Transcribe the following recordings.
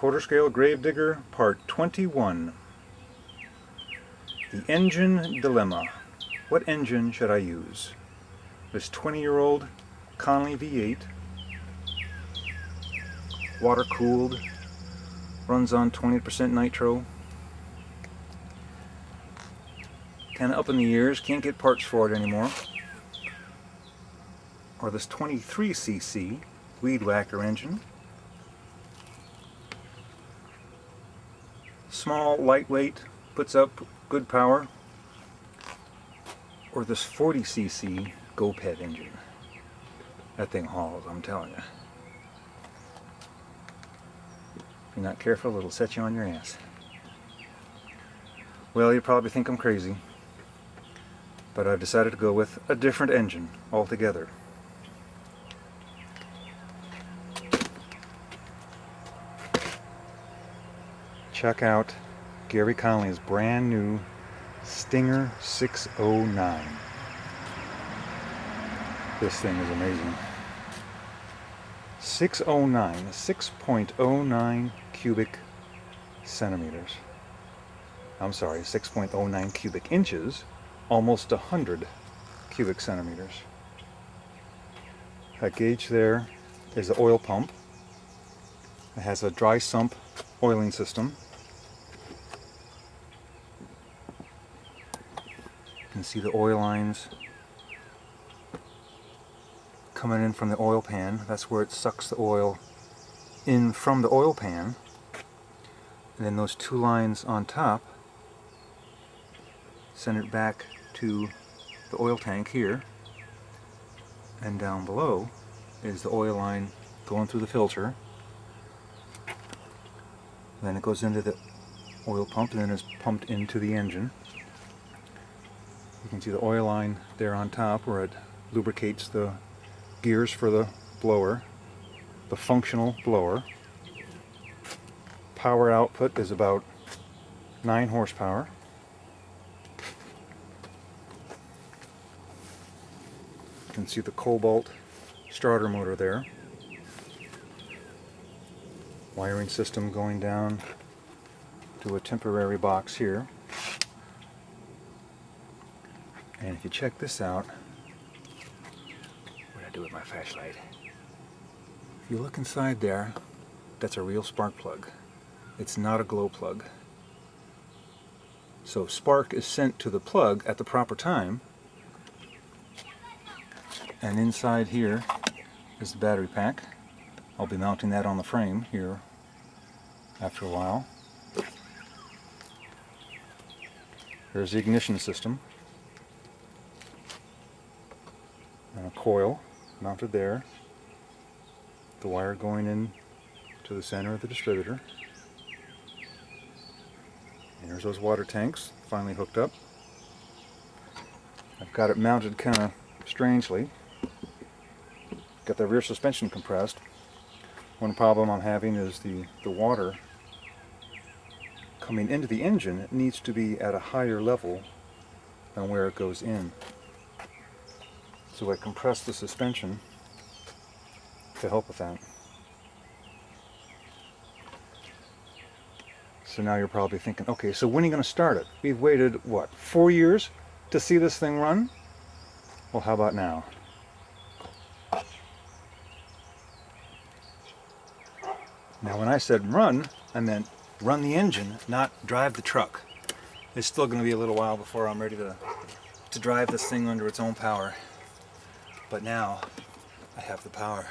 Quarter Scale Gravedigger, Part 21. The Engine Dilemma. What engine should I use? This 20-year-old Conley V8, water-cooled, runs on 20% nitro. Kind of up in the years, can't get parts for it anymore. Or this 23cc Weed Whacker engine. Small, lightweight, puts up good power. Or this 40cc Go-Ped engine. That thing hauls, I'm telling you. If you're not careful, it'll set you on your ass. Well, you probably think I'm crazy, but I've decided to go with a different engine altogether. Check out Gary Conley's brand new Stinger 609. This thing is amazing. 609, 6.09 cubic centimeters. I'm sorry, 6.09 cubic inches, almost 100 cubic centimeters. That gauge there is the oil pump. It has a dry sump oiling system. You can see the oil lines coming in from the oil pan. That's where it sucks the oil in from the oil pan. And then those two lines on top send it back to the oil tank here. And down below is the oil line going through the filter. Then it goes into the oil pump and then is pumped into the engine. You can see the oil line there on top where it lubricates the gears for the blower, the functional blower. Power output is about 9 horsepower. You can see the Cobalt starter motor there. Wiring system going down to a temporary box here. And if you check this out, what did I do with my flashlight? If you look inside there, that's a real spark plug. It's not a glow plug. So spark is sent to the plug at the proper time. And inside here is the battery pack. I'll be mounting that on the frame here after a while. There's the ignition system. And a coil mounted there. The wire going in to the center of the distributor. And there's those water tanks finally hooked up. I've got it mounted kind of strangely. Got the rear suspension compressed. One problem I'm having is the water coming into the engine. It needs to be at a higher level than where it goes in. So I compressed the suspension to help with that. So now you're probably thinking, okay, so when are you going to start it? We've waited, what, 4 years to see this thing run? Well, how about now? Now when I said run, I meant run the engine, not drive the truck. It's still going to be a little while before I'm ready to drive this thing under its own power. But now I have the power.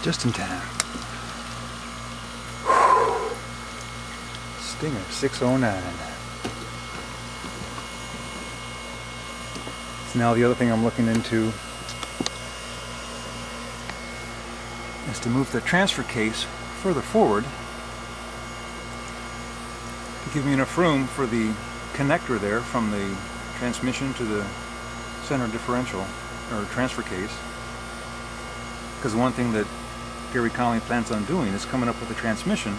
Just in time. Stinger 609. So now the other thing I'm looking into is to move the transfer case further forward to give me enough room for the connector there from the transmission to the center differential or transfer case. Because one thing that Gary Conley plans on doing is coming up with a transmission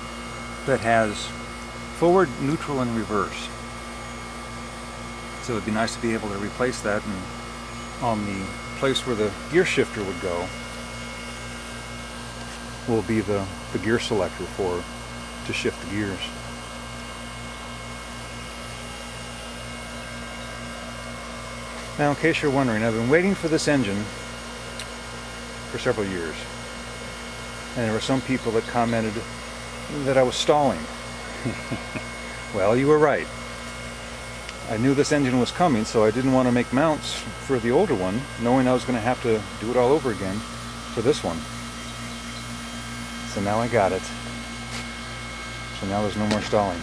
that has forward, neutral, and reverse. So it'd be nice to be able to replace that, and on the place where the gear shifter would go will be the gear selector to shift the gears. Now, in case you're wondering, I've been waiting for this engine for several years. And there were some people that commented that I was stalling. Well, you were right. I knew this engine was coming, so I didn't want to make mounts for the older one, knowing I was going to have to do it all over again for this one. So now I got it. So now there's no more stalling.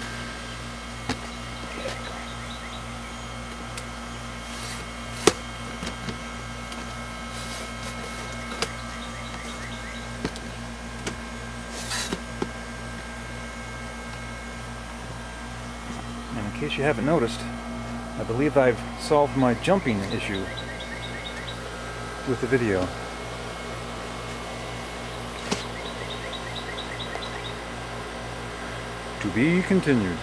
And in case you haven't noticed, I believe I've solved my jumping issue with the video. To be continued.